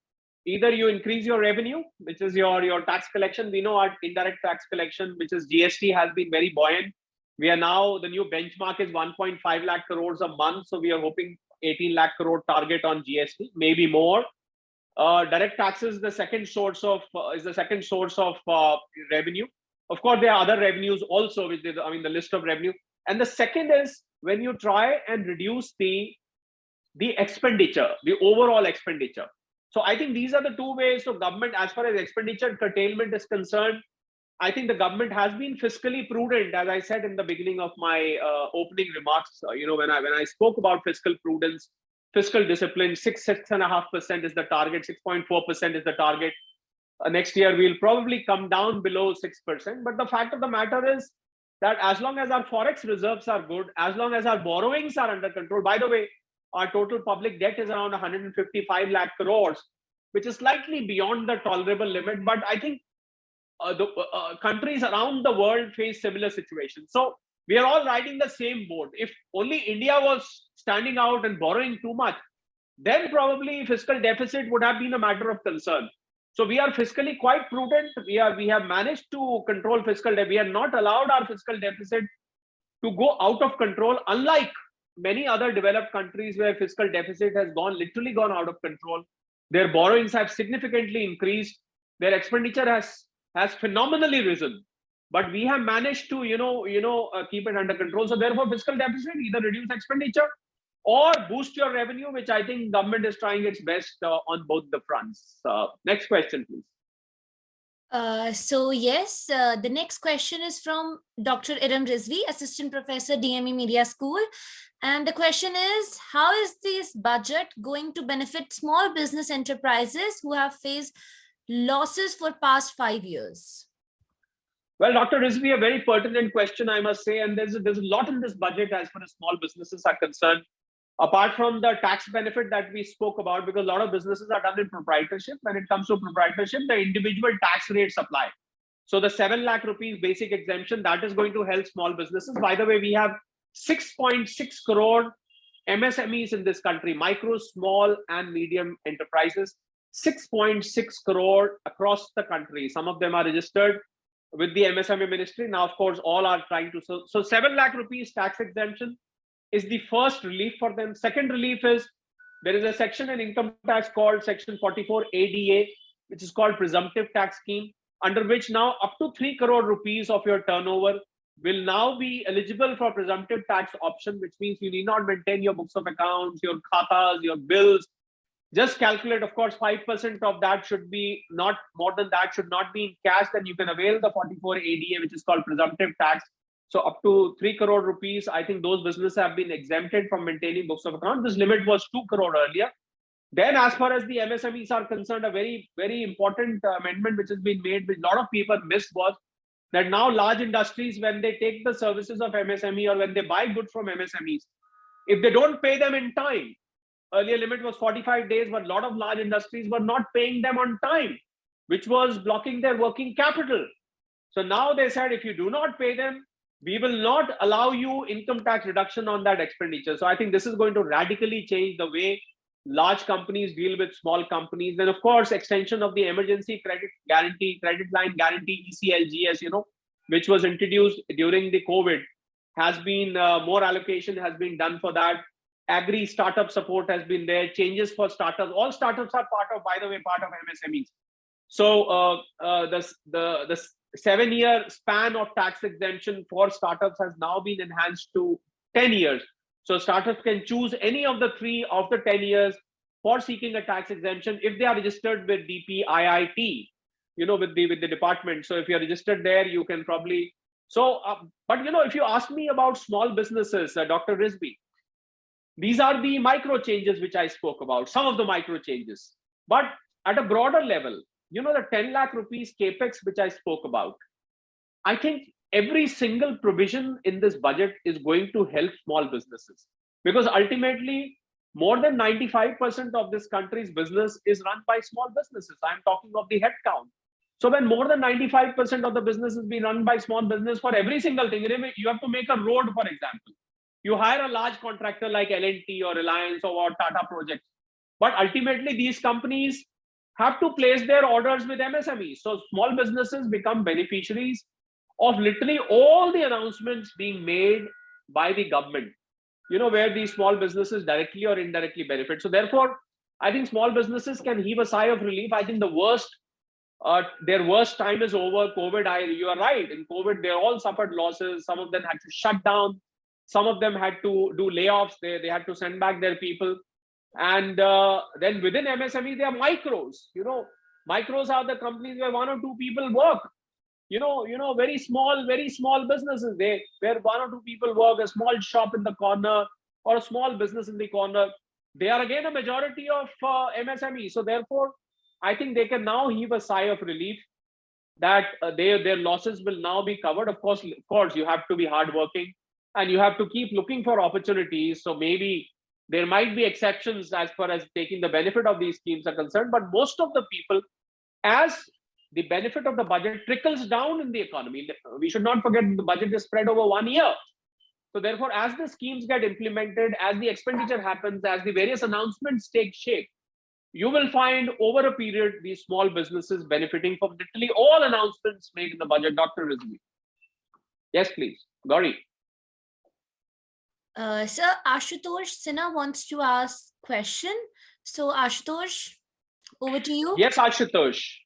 Either you increase your revenue, which is your tax collection. We know our indirect tax collection, which is GST, has been very buoyant. We are now, the new benchmark is 1.5 lakh crores a month. So we are hoping 18 lakh crore target on GST, maybe more. Direct taxes is the second source of revenue. Of course, there are other revenues also, which is, the list of revenue. And the second is when you try and reduce the expenditure, the overall expenditure. So I think these are the two ways. So government, as far as expenditure curtailment is concerned, I think the government has been fiscally prudent, as I said in the beginning of my opening remarks. When I spoke about fiscal prudence, fiscal discipline, 6.5% is the target, 6.4% is the target. Next year we'll probably come down below 6%. But the fact of the matter is that as long as our forex reserves are good, as long as our borrowings are under control. By the way, our total public debt is around 155 lakh crores, which is slightly beyond the tolerable limit. But I think the countries around the world face similar situations. So we are all riding the same boat. If only India was standing out and borrowing too much, then probably fiscal deficit would have been a matter of concern. So we are fiscally quite prudent. We have managed to control fiscal debt. We have not allowed our fiscal deficit to go out of control, unlike many other developed countries where fiscal deficit has literally gone out of control. Their borrowings have significantly increased. Their expenditure has phenomenally risen. But we have managed to, keep it under control. So therefore, fiscal deficit, either reduce expenditure or boost your revenue, which I think government is trying its best on both the fronts. Next question, please. So yes, the next question is from Dr. Iram Rizvi, Assistant Professor, DME Media School. And the question is, how is this budget going to benefit small business enterprises who have faced losses for past 5 years? Well, Dr. Rizvi, a very pertinent question, I must say, and there's a lot in this budget as far as small businesses are concerned. Apart from the tax benefit that we spoke about, because a lot of businesses are done in proprietorship. When it comes to proprietorship, the individual tax rates apply. So the 7 lakh rupees basic exemption, that is going to help small businesses. By the way, we have 6.6 crore MSMEs in this country, micro, small, and medium enterprises. 6.6 crore across the country. Some of them are registered with the MSME ministry. Now, of course, all are trying to. So 7 lakh rupees tax exemption is the first relief for them. Second relief is there is a section in income tax called Section 44 ADA, which is called presumptive tax scheme, under which now up to 3 crore rupees of your turnover will now be eligible for presumptive tax option, which means you need not maintain your books of accounts, your khatas, your bills. Just calculate, of course, 5% of that should be, not more than that, should not be in cash. Then you can avail the 44 ADA, which is called presumptive tax. So up to 3 crore rupees, I think those businesses have been exempted from maintaining books of account. This limit was 2 crore earlier. Then as far as the MSMEs are concerned, a very, very important amendment which has been made, which a lot of people missed, was that now large industries, when they take the services of MSME or when they buy goods from MSMEs, if they don't pay them in time, earlier limit was 45 days, but a lot of large industries were not paying them on time, which was blocking their working capital. So now they said, if you do not pay them, we will not allow you income tax reduction on that expenditure. So I think this is going to radically change the way large companies deal with small companies. Then, of course, extension of the emergency credit guarantee, credit line guarantee, ECLGS, which was introduced during the COVID, has been more allocation has been done for that. Agri startup support has been there. Changes for startups. All startups are part of, by the way, part of MSMEs. So the 7-year span of tax exemption for startups has now been enhanced to 10 years. So startups can choose any of the 3 of the 10 years for seeking a tax exemption if they are registered with DPIIT, with the department. So if you're registered there, you can probably. So, but if you ask me about small businesses, Dr. Rizvi, these are the micro changes which I spoke about, some of the micro changes. But at a broader level, the 10 lakh rupees capex which I spoke about, I think every single provision in this budget is going to help small businesses, because ultimately more than 95% of this country's business is run by small businesses. I'm talking of the headcount. So when more than 95% of the business is being run by small business, for every single thing, you have to make a road, for example. You hire a large contractor like L&T or Reliance or Tata Projects, but ultimately these companies have to place their orders with MSMEs. So small businesses become beneficiaries of literally all the announcements being made by the government, where these small businesses directly or indirectly benefit. So therefore, I think small businesses can heave a sigh of relief. I think their worst time is over. COVID, you are right. In COVID, they all suffered losses. Some of them had to shut down. Some of them had to do layoffs. They had to send back their people. And then within MSME, there are micros. Micros are the companies where 1 or 2 people work. Very small businesses, where 1 or 2 people work, a small shop in the corner or a small business in the corner. They are again a majority of MSME. So therefore, I think they can now heave a sigh of relief that their losses will now be covered. Of course, you have to be hardworking and you have to keep looking for opportunities. So maybe there might be exceptions as far as taking the benefit of these schemes are concerned, but most of the people, as the benefit of the budget trickles down in the economy, we should not forget the budget is spread over 1 year. So therefore, as the schemes get implemented, as the expenditure happens, as the various announcements take shape, you will find over a period these small businesses benefiting from literally all announcements made in the budget. Dr. Rizvi. Yes, please. Gauri. Sir, Ashutosh Sinha wants to ask question. So Ashutosh, over to you. Yes, Ashutosh.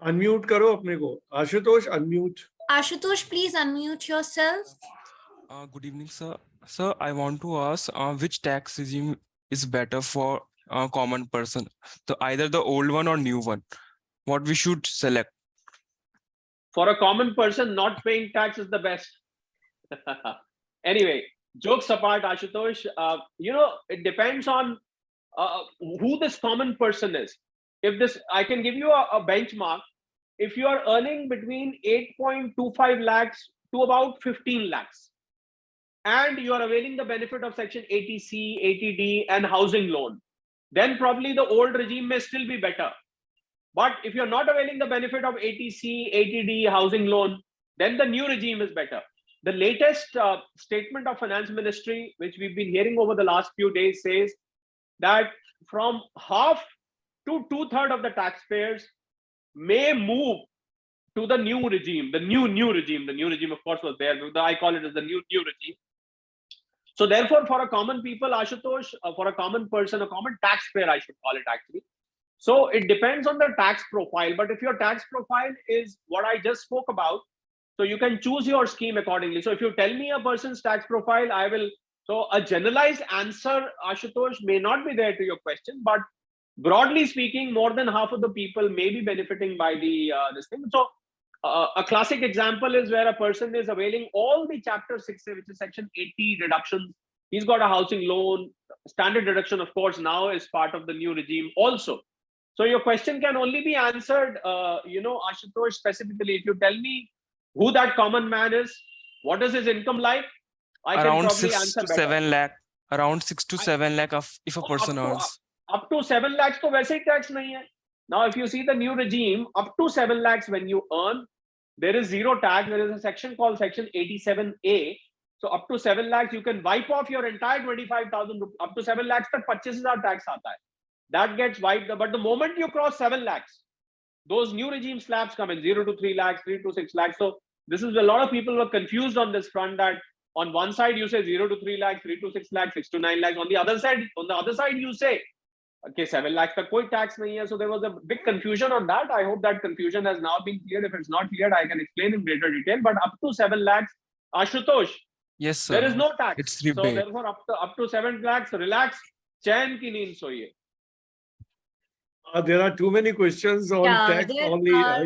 Unmute karo apne ko. Ashutosh, unmute. Ashutosh, please unmute yourself. Good evening, sir. Sir, I want to ask which tax regime is better for a common person? Either the old one or new one. What we should select? For a common person, not paying tax is the best. Anyway, jokes apart, Ashutosh, it depends on who this common person is. I can give you a benchmark. if you are earning between 8.25 lakhs to about 15 lakhs, and you are availing the benefit of Section 80C, 80D, and housing loan, then probably the old regime may still be better. But if you're not availing the benefit of 80C, 80D, housing loan, then the new regime is better. The latest statement of Finance Ministry, which we've been hearing over the last few days, says that from half to two-thirds of the taxpayers may move to the new regime, the new regime. The new regime, of course, was there. I call it as the new regime. So therefore, for a common people, Ashutosh, for a common person, a common taxpayer, I should call it actually. So it depends on the tax profile. But if your tax profile is what I just spoke about, so you can choose your scheme accordingly. So if you tell me a person's tax profile, I will. So a generalized answer, Ashutosh, may not be there to your question, but broadly speaking, more than half of the people may be benefiting by the this thing. So a classic example is where a person is availing all the Chapter 6A, which is Section 80 deductions. He's got a housing loan. Standard deduction, of course, now is part of the new regime also. So your question can only be answered, Ashutosh, specifically if you tell me who that common man is, what is his income like, I can Around probably 6 answer to better. 7 lakh. Around 6 to 7 lakh of if a person earns. Up to 7 lakhs to वैसे ही tax नहीं है. Now, if you see the new regime, up to 7 lakhs when you earn, there is zero tax. There is a section called Section 87A. So up to 7 lakhs, you can wipe off your entire 25,000. Up to 7 lakhs तक 25,000 tax आता है. That gets wiped. But the moment you cross 7 lakhs, those new regime slabs come in 0 to 3 lakhs, 3 to 6 lakhs. So this is a lot of people were confused on this front that on one side you say 0 to 3 lakhs, 3 to 6 lakhs, 6 to 9 lakhs. On the other side you say, okay, 7 lakhs tak koi tax nahi hai. So there was a big confusion on that. I hope that confusion has now been cleared. If it's not cleared, I can explain in greater detail. But up to 7 lakhs, Ashutosh, Yes, sir. there is no tax. It's So rebate. therefore, up to 7 lakhs, relax, chain ki neend soiye. There are too many questions on Yeah, tax there only. are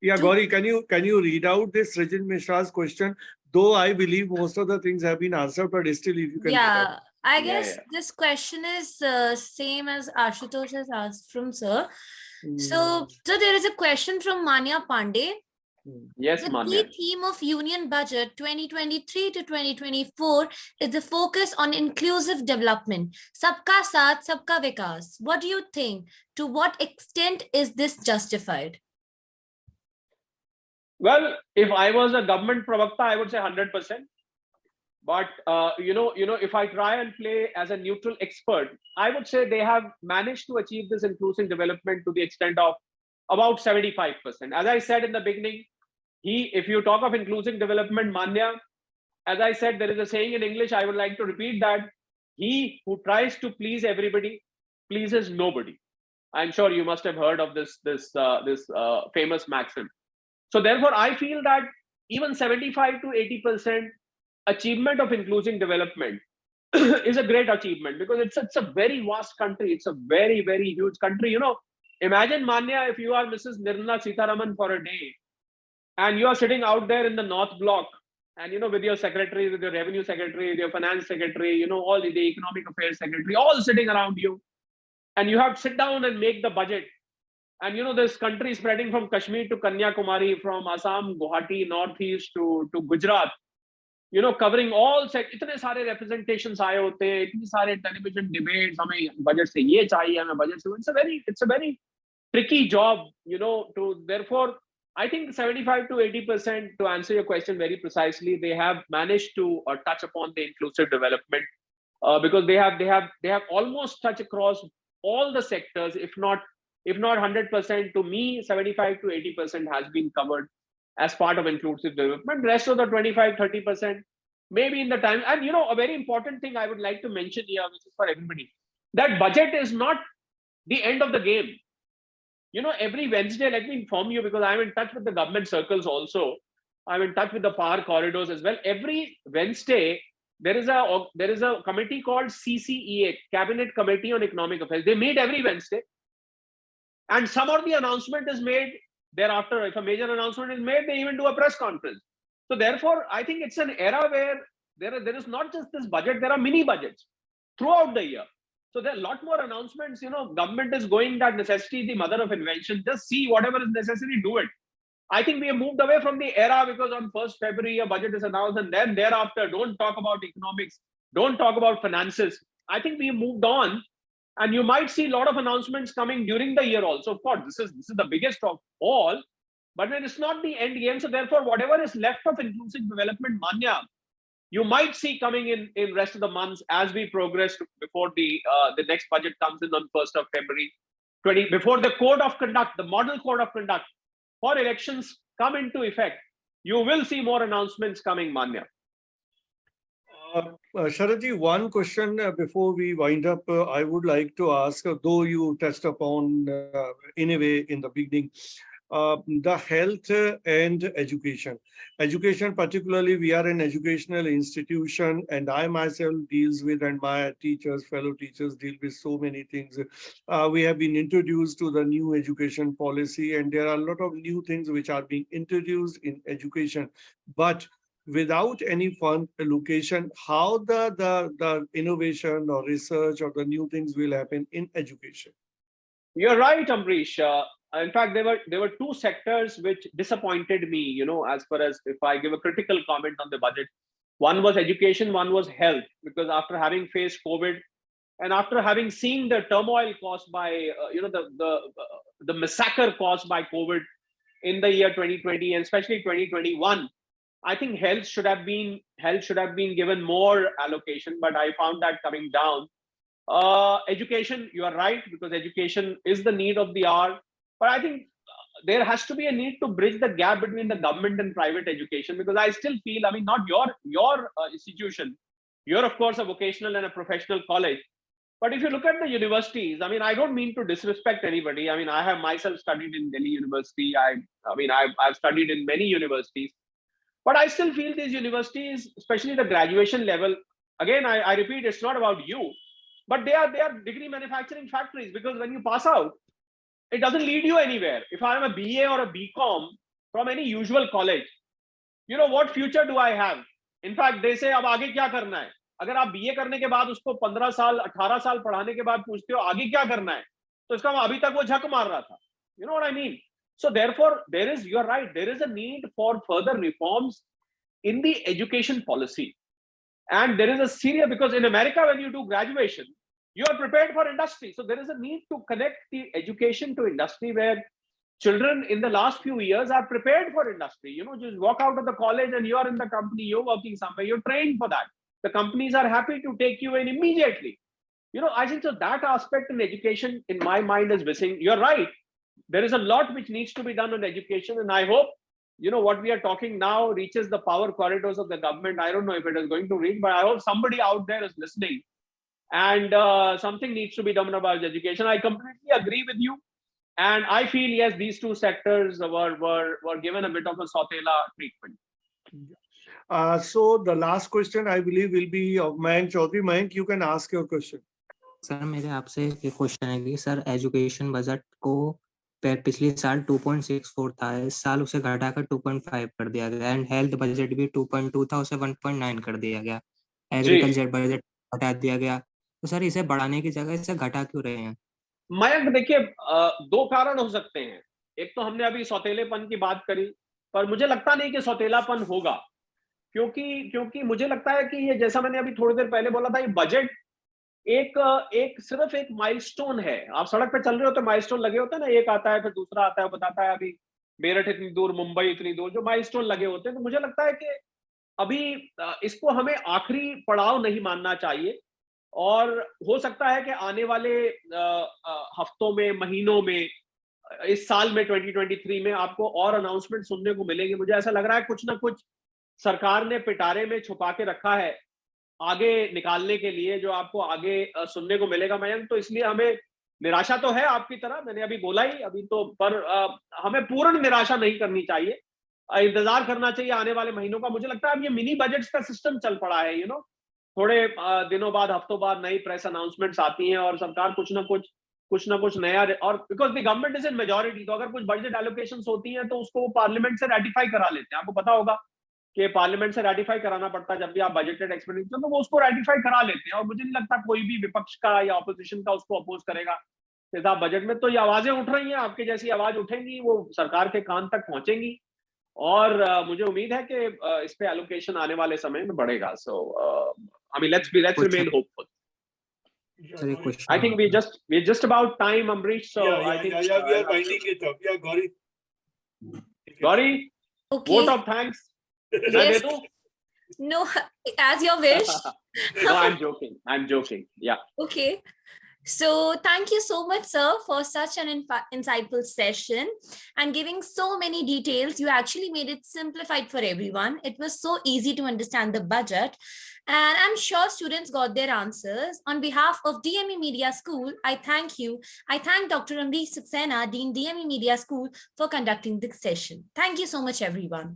Yeah, two- Gauri, can you read out this Rajin Mishra's question? Though I believe most of the things have been answered, but still, if you can read out. Yeah, I Yeah, guess yeah. this question is same as Ashutosh has asked from sir. So Mm, there is a question from Manya Pandey. Yes, The Manya. key theme of Union Budget 2023 to 2024 is the focus on inclusive development. Sabka Saath, Sabka Vikas. What do you think? To what extent is this justified? Well, if I was a government pravakta, I would say 100%. But if I try and play as a neutral expert, I would say they have managed to achieve this inclusive development to the extent of about 75%. As I said in the beginning, if you talk of inclusive development, Manya, as I said, there is a saying in English, I would like to repeat that: he who tries to please everybody pleases nobody. I'm sure you must have heard of this famous maxim. So therefore, I feel that even 75 to 80% achievement of inclusive development is a great achievement, because it's a very vast country. It's a very, very huge country. Imagine, Manya, if you are Mrs. Nirmala Sitharaman for a day, and you are sitting out there in the North Block, and with your secretary, with your revenue secretary, with your finance secretary, all the economic affairs secretary, all sitting around you, and you have to sit down and make the budget. And this country spreading from Kashmir to Kanyakumari, from Assam, Guwahati, Northeast to Gujarat, covering all itne sare representations aaye hote hain, itne sare television debates, hame budget se ye chahiye, hame budget se. It's a very tricky job, therefore I think 75 to 80%, to answer your question very precisely, they have managed to touch upon the inclusive development, because they have almost touched across all the sectors, if not 100%. To me, 75 to 80% has been covered as part of inclusive development. Rest of the 25-30%, maybe in the time. And a very important thing I would like to mention here, which is for everybody, that budget is not the end of the game. Every Wednesday, let me inform you, because I'm in touch with the government circles also. I'm in touch with the power corridors as well. Every Wednesday, there is a committee called CCEA, Cabinet Committee on Economic Affairs. They meet every Wednesday, and some of the announcement is made thereafter. If a major announcement is made, they even do a press conference. So therefore, I think it's an era where there is not just this budget, there are mini budgets throughout the year. So there are a lot more announcements. Government is going that necessity is the mother of invention. Just see whatever is necessary, do it. I think we have moved away from the era because on 1st February a budget is announced, and then thereafter don't talk about economics, don't talk about finances. I think we moved on, and you might see a lot of announcements coming during the year also. Of course, this is the biggest of all, but then it's not the end game. So therefore, whatever is left of inclusive development mania, you might see coming in rest of the months as we progress before the next budget comes in on 1st of February 20, before the code of conduct, the model code of conduct for elections come into effect. You will see more announcements coming, Manya. Sharadji, one question before we wind up, I would like to ask, though you touched upon in a way in the beginning, the health and education. Education, particularly, we are an educational institution, and I myself deals with, and my teachers, fellow teachers deal with so many things. We have been introduced to the new education policy, and there are a lot of new things which are being introduced in education. But without any fund allocation, how the innovation or research or the new things will happen in education? You're right, Ambrish. In fact, there were two sectors which disappointed me, as far as if I give a critical comment on the budget. One was education, one was health, because after having faced COVID and after having seen the turmoil caused by, the massacre caused by COVID in the year 2020 and especially 2021, I think health should have been given more allocation, but I found that coming down. Education, you are right, because education is the need of the hour. But I think there has to be a need to bridge the gap between the government and private education, because I still feel, I mean, not your institution, you're of course a vocational and a professional college. But if you look at the universities, I mean, I don't mean to disrespect anybody. I mean, I have myself studied in Delhi University. I've studied in many universities. But I still feel these universities, especially the graduation level, again, I repeat, it's not about you, but they are degree manufacturing factories, because when you pass out, it doesn't lead you anywhere. If I am a BA or a BCom from any usual college, what future do I have? In fact, they say, अब आगे क्या करना है? अगर आप BA करने के बाद उसको 15 साल 18 साल पढ़ाने के बाद पूछते हो आगे क्या करना है, तो इसका अभी तक वो झक मार रहा था. You know what I mean? So therefore, you're right, there is a need for further reforms in the education policy. And there is a serious, because in America, when you do graduation, you are prepared for industry. So there is a need to connect the education to industry, where children in the last few years are prepared for industry. Just walk out of the college and you are in the company, you're working somewhere, you're trained for that. The companies are happy to take you in immediately. I think so that aspect in education, in my mind, is missing. You're right. There is a lot which needs to be done on education, and I hope what we are talking now reaches the power corridors of the government. I don't know if it is going to reach, but I hope somebody out there is listening, and something needs to be done about education. I completely agree with you, and I feel, yes, these two sectors were given a bit of a Sotela treatment. So the last question, I believe, will be of Mayank Chaudhary. Mayank, you can ask your question. Sir मेरे आपसे एक question है कि sir education budget को पिछले साल 2.64 था, इस साल उसे घटाकर 2.5 कर दिया गया, एंड हेल्थ बजट भी 2.2 था, उसे 1.9 कर दिया गया, एग्रीकल्चर बजट घटा दिया गया. तो सर इसे बढ़ाने की जगह इसे घटा क्यों रहे हैं? मयंक, देखिए, दो कारण हो सकते हैं. एक तो हमने अभी सौतेलेपन की बात करी, पर मुझे लगता नहीं कि सौतेलापन होगा, क्योंकि मुझे लगता है कि ये, जैसा मैंने अभी थोड़ी देर पहले बोला था, ये बजट सिर्फ एक माइलस्टोन है. आप सड़क पे चल रहे होते, माइलस्टोन लगे होते हैं ना, एक आता है फिर दूसरा आता है, बताता है अभी मेरठ इतनी दूर, मुंबई इतनी दूर, जो माइलस्टोन लगे होते हैं. तो मुझे लगता है कि अभी इसको हमें आखिरी पड़ाव नहीं मानना चाहिए, और हो सकता है कि आने वाले हफ्तों में, महीनों में, इस साल में 2023 में आपको और अनाउंसमेंट सुनने को मिलेंगे. मुझे ऐसा लग रहा है कुछ ना कुछ सरकार ने पिटारे में छुपा के रखा है आगे निकालने के लिए, जो आपको आगे सुनने को मिलेगा, मयंक. तो इसलिए हमें निराशा तो है आपकी तरह, मैंने अभी बोला ही अभी तो, पर हमें पूर्ण निराशा नहीं करनी चाहिए. इंतजार करना चाहिए आने वाले महीनों का. मुझे लगता है अब ये मिनी बजट्स का सिस्टम चल पड़ा है. थोड़े दिनों बाद, हफ्तों बाद नई प्रेस अनाउंसमेंट्स आती हैं और सरकार कुछ ना कुछ नया, और because the government is in majority, तो अगर कुछ बजट एलोकेशंस होती हैं तो उसको वो पार्लियामेंट से रेटिफाई करा लेते हैं. आपको पता होगा कि पार्लियामेंट से रेटिफाई कराना पड़ता है जब भी आप बजटेड एक्सपेंडिचर, तो वो उसको रेटिफाई करा लेते हैं और मुझे नहीं लगता कोई भी विपक्ष का या ऑपोजिशन का उसको अपोज करेगा। साहब बजट में तो ये आवाजें उठ रही हैं, आपके जैसी आवाज उठेंगी, वो सरकार के कान तक पहुंचेंगी और मुझे उम्मीद है कि इस पे एलोकेशन आने वाले समय में बढ़ेगा। So I mean let's remain hopeful. Sir एक I question think we're just about time, Amrish. So I think we are winding it up. Yeah, Gauri. Gauri, Okay. vote of thanks. मैं दे Yes. दूं? No, as your wish. No, I'm joking. I'm joking. Yeah. Okay. So thank you so much, sir, for such an insightful session and giving so many details. You actually made it simplified for everyone. It was so easy to understand the budget. And I'm sure students got their answers. On behalf of DME Media School, I thank you. I thank Dr. Amrish Saxena, Dean DME Media School, for conducting this session. Thank you so much, everyone.